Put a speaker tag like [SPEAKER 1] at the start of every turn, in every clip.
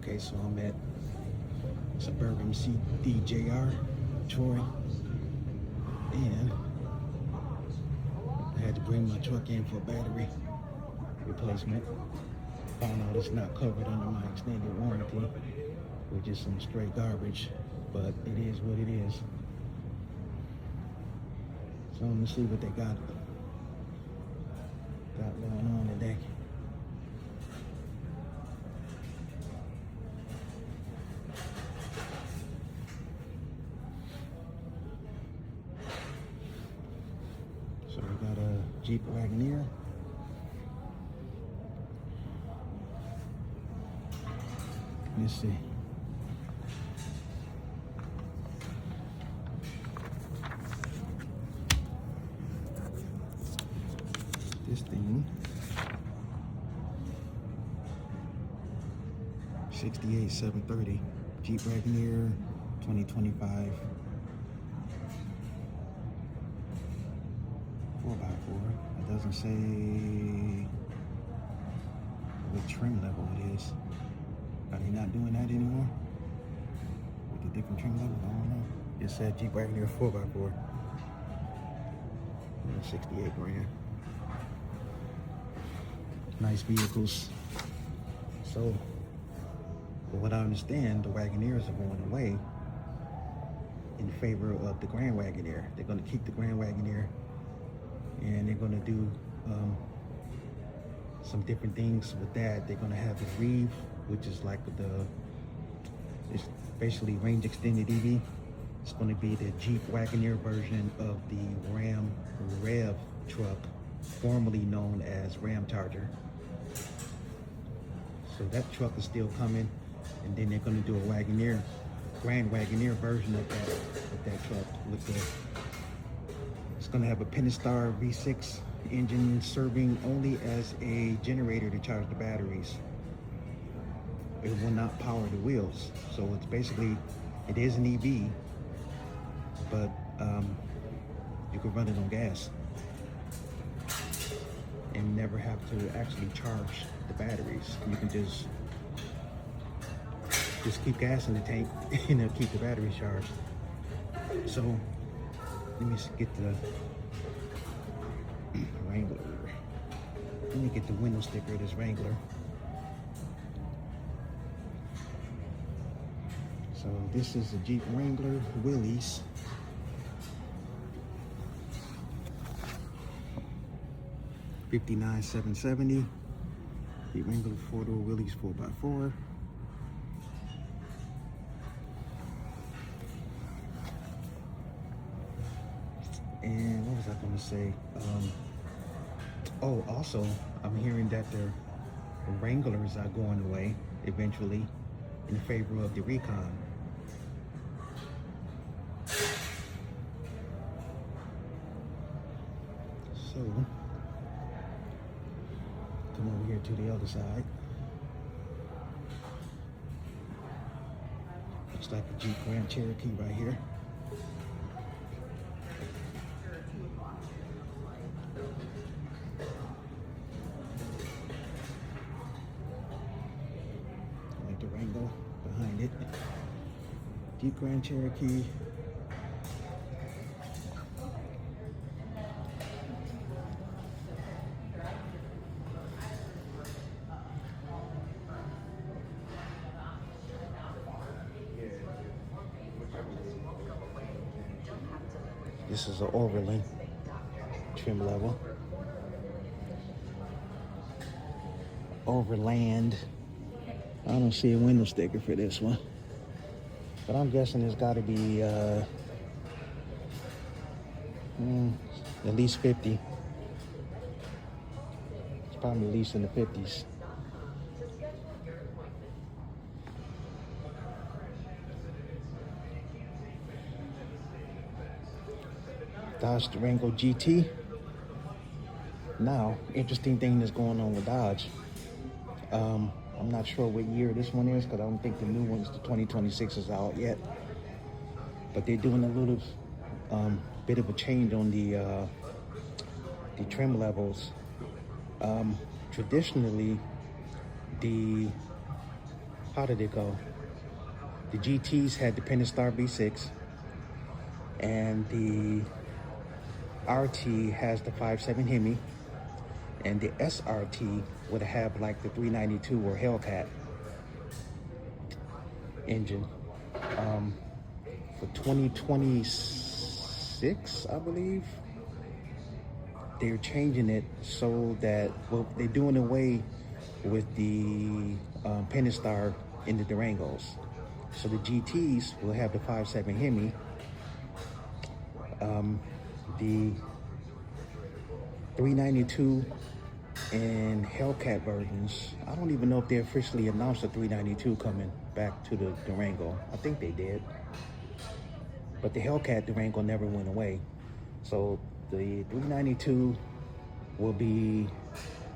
[SPEAKER 1] Okay, so I'm at Suburban CDJR, Troy, and I had to bring my truck in for a battery replacement. Found out it's not covered under my extended warranty, which is some straight garbage, but it is what it is. So I'm gonna see what they got going on today. So we got a Jeep Wagoneer. Let's see. This thing, 68,730, Jeep Wagoneer, 2025, 4x4. It doesn't say what trim level it is. Are they not doing that anymore? With the different trim levels? I don't know. It said Jeep Wagoneer 4x4. 68 grand. Nice vehicles. So, from what I understand, the Wagoneers are going away in favor of the Grand Wagoneer. They're going to keep the Grand Wagoneer, and they're going to do some different things with that. They're going to have the Reeve, which is like it's basically range extended EV. It's going to be the Jeep Wagoneer version of the Ram Rev truck, formerly known as Ram Charger. So that truck is still coming, and then they're going to do a Wagoneer, Grand Wagoneer version of that truck. It's going to have a Pentastar V6 engine serving only as a generator to charge the batteries. It will not power the wheels. So it's basically, it is an EV, but you can run it on gas and never have to actually charge the batteries. You can just keep gas in the tank and it'll keep the batteries charged. So let me get the Wrangler. Let me get the window sticker of this Wrangler. So this is a Jeep Wrangler Willys. $59,770. Jeep Wrangler 4-door Willys 4x4. And what was I going to say? Oh, also, I'm hearing that the Wranglers are going away eventually in favor of the Recon. So, come over here to the other side. Looks like a Jeep Grand Cherokee right here. Like the Wrangler behind it. Jeep Grand Cherokee. This is an Overland trim level. Overland. I don't see a window sticker for this one, but I'm guessing it's got to be at least 50. It's probably at least in the 50s. Dodge Durango GT. Now, interesting thing that's going on with Dodge. I'm not sure what year this one is because I don't think the new one's the 2026 is out yet. But they're doing a little bit of a change on the trim levels. Traditionally, the how did it go? The GTs had the Pentastar V6, and the RT has the 5.7 Hemi, and the SRT would have like the 392 or Hellcat engine. For 2026, I believe, they're changing it so that, well, they're doing away with the Pentastar in the Durangos. So the GTs will have the 5.7 Hemi. The 392 and Hellcat versions, I don't even know if they officially announced the 392 coming back to the Durango. I think they did. But the Hellcat Durango never went away. So the 392 will be,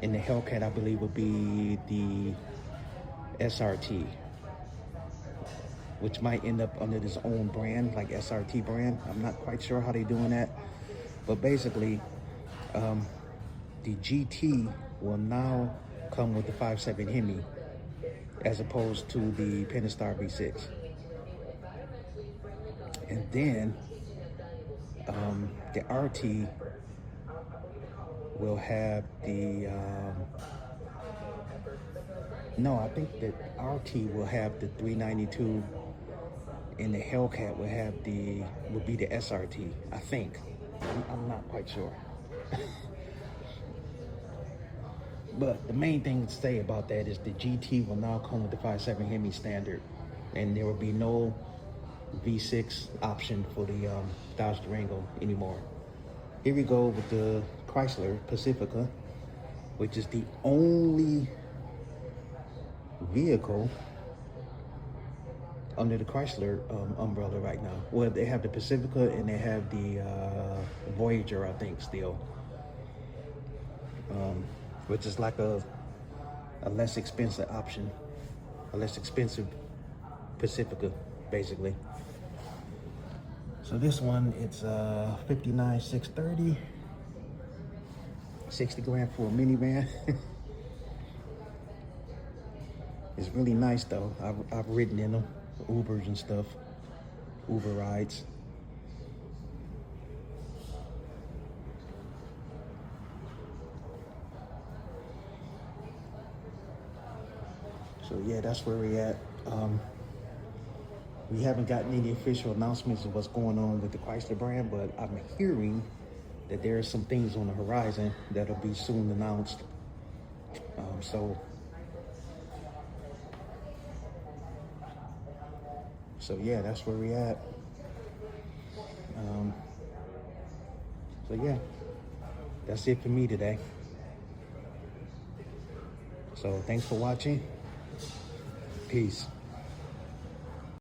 [SPEAKER 1] in the Hellcat, I believe, would be the SRT, which might end up under its own brand, like SRT brand. I'm not quite sure how they're doing that. But basically, the GT will now come with the 5.7 Hemi as opposed to the Pentastar V6. And then the RT will have the, no, I think the RT will have the 392 and the Hellcat will be the SRT, I think. I'm not quite sure. But the main thing to say about that is the GT will now come with the 5.7 Hemi standard, and there will be no V6 option for the Dodge Durango anymore. Here we go with the Chrysler Pacifica, which is the only vehicle under the Chrysler umbrella right now. Well, they have the Pacifica and they have the Voyager, I think, still. Which is like a less expensive option, a less expensive Pacifica, basically. So this one, it's $59,630, 60 grand for a minivan. It's really nice though. I've ridden in them, Ubers and stuff, Uber rides. So yeah, that's where we're at. We haven't gotten any official announcements of what's going on with the Chrysler brand, but I'm hearing that there are some things on the horizon that'll be soon announced. So yeah, that's where we're at. So yeah, that's it for me today. So thanks for watching. Peace.